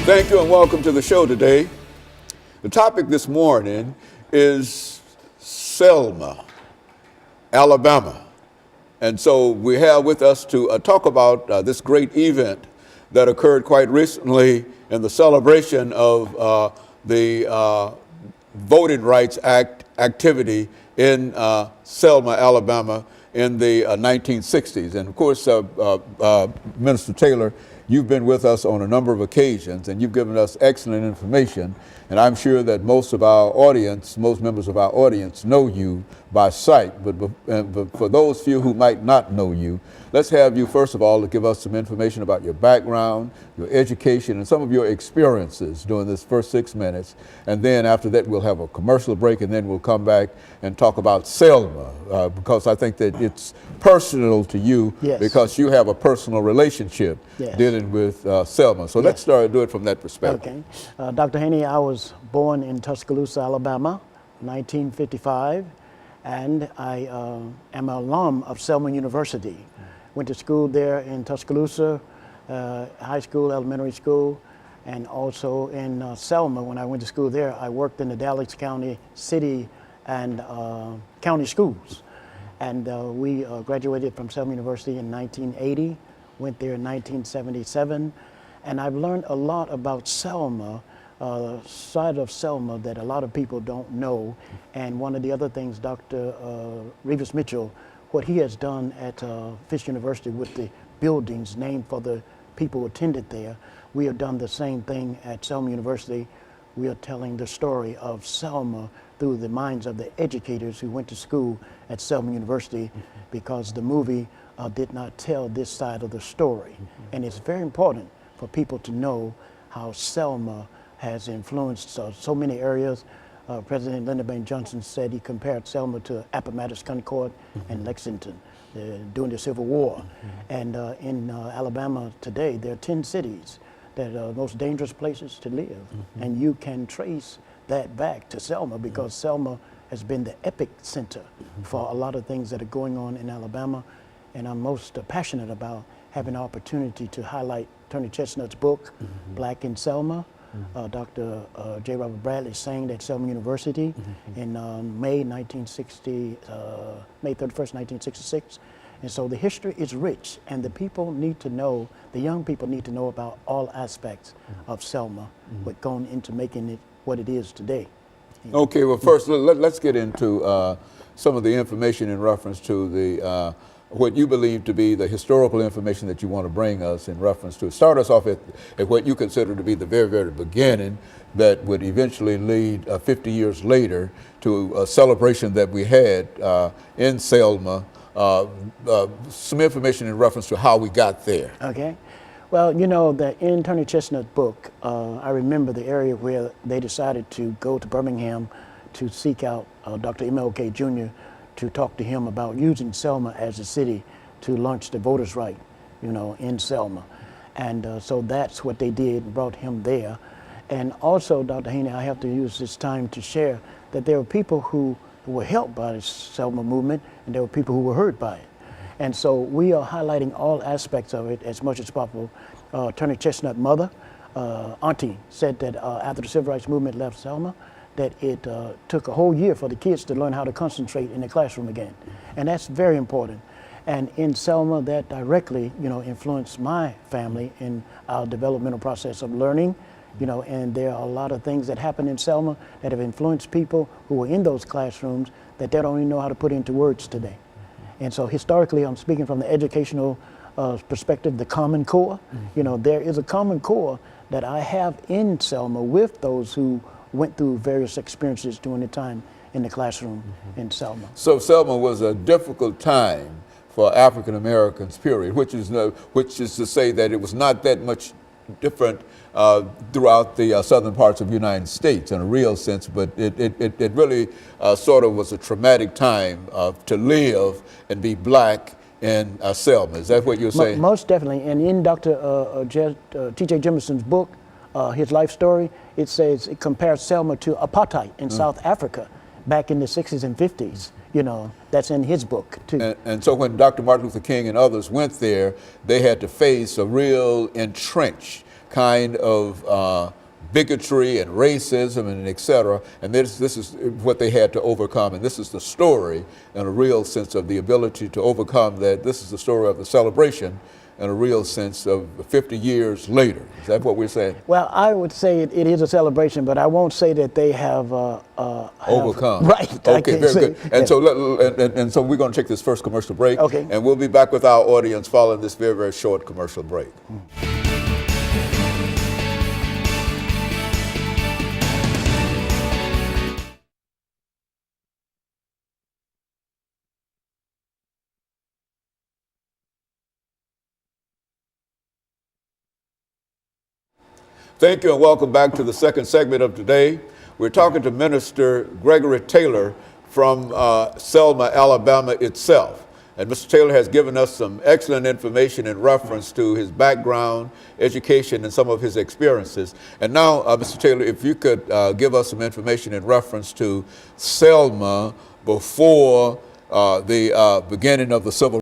Thank you and welcome to the show today. The topic this morning is Selma, Alabama. And so we have with us to talk about this great event that occurred quite recently in the celebration of the Voting Rights Act activity in Selma, Alabama in the 1960s. And of course, Minister Taylor, you've been with us on a number of occasions and you've given us excellent information. And I'm sure that most members of our audience know you by sight. But for those few who might not know you, let's have you, first of all, to give us some information about your background, your education, and some of your experiences during this first 6 minutes. And then after that, we'll have a commercial break, and then we'll come back and talk about Selma, because I think that it's personal to you. Yes. Because you have a personal relationship. Yes. Dealing with Selma. So let's do it from that perspective. Okay. Dr. Haney, I was born in Tuscaloosa, Alabama, 1955, and I am an alum of Selma University. Went to school there in Tuscaloosa, high school, elementary school, and also in Selma. When I went to school there, I worked in the Dallas County city and county schools. And we graduated from Selma University in 1980. Went there in 1977, and I've learned a lot about Selma, side of Selma that a lot of people don't know. And one of the other things, Dr. Revis Mitchell, what he has done at Fisk University with the buildings named for the people who attended there, we have done the same thing at Selma University. We are telling the story of Selma through the minds of the educators who went to school at Selma University, because the movie did not tell this side of the story. And it's very important for people to know how Selma has influenced so many areas. President Lyndon B. Johnson said he compared Selma to Appomattox, Concord, and Lexington during the Civil War. And in Alabama today, there are 10 cities that are the most dangerous places to live. And you can trace that back to Selma, because Selma has been the epicenter for a lot of things that are going on in Alabama. And I'm most passionate about having the opportunity to highlight Tony Chestnut's book, Black in Selma. Dr. J. Robert Bradley sang at Selma University in May 1960, May 31st, 1966. And so the history is rich, and the people need to know, the young people need to know about all aspects of Selma, what gone into making it what it is today. Okay, well, first let's get into some of the information in reference to the what you believe to be the historical information that you want to bring us in reference to. Start us off at what you consider to be the very, very beginning that would eventually lead 50 years later to a celebration that we had in Selma. Some information in reference to how we got there. Okay. Well, you know that in Tony Chestnut's book, I remember the area where they decided to go to Birmingham to seek out Dr. MLK Jr. to talk to him about using Selma as a city to launch the voters' right, in Selma. And so that's what they did, brought him there. And also, Dr. Haney, I have to use this time to share that there were people who were helped by the Selma movement, and there were people who were hurt by it. And so we are highlighting all aspects of it as much as possible. Tony Chestnut's mother, Auntie, said that after the Civil Rights Movement left Selma, that it took a whole year for the kids to learn how to concentrate in the classroom again. And that's very important. And in Selma, that directly, influenced my family in our developmental process of learning, and there are a lot of things that happen in Selma that have influenced people who were in those classrooms that they don't even know how to put into words today. And so historically, I'm speaking from the educational perspective, the Common Core. There is a Common Core that I have in Selma with those who went through various experiences during the time in the classroom in Selma. So Selma was a difficult time for African Americans, period, which is to say that it was not that much different throughout the southern parts of the United States in a real sense, but it really sort of was a traumatic time to live and be black in Selma. Is that what you're saying? Most definitely. And in Dr. T.J. Jemisin's book, his life story, it says it compares Selma to apartheid in South Africa back in the 60s and 50s. That's in his book too. And so when Dr. Martin Luther King and others went there, they had to face a real entrenched kind of bigotry and racism and et cetera. And this is what they had to overcome. And this is the story in a real sense of the ability to overcome that. This is the story of the celebration in a real sense of 50 years later. Is that what we're saying? Well, I would say it is a celebration, but I won't say that they have overcome. Right. Okay, very good. And so we're going to take this first commercial break. Okay. And we'll be back with our audience following this very, very short commercial break. Thank you and welcome back to the second segment of today. We're talking to Minister Gregory Taylor from Selma, Alabama itself. And Mr. Taylor has given us some excellent information in reference to his background, education, and some of his experiences. And now, Mr. Taylor, if you could give us some information in reference to Selma before the beginning of the Civil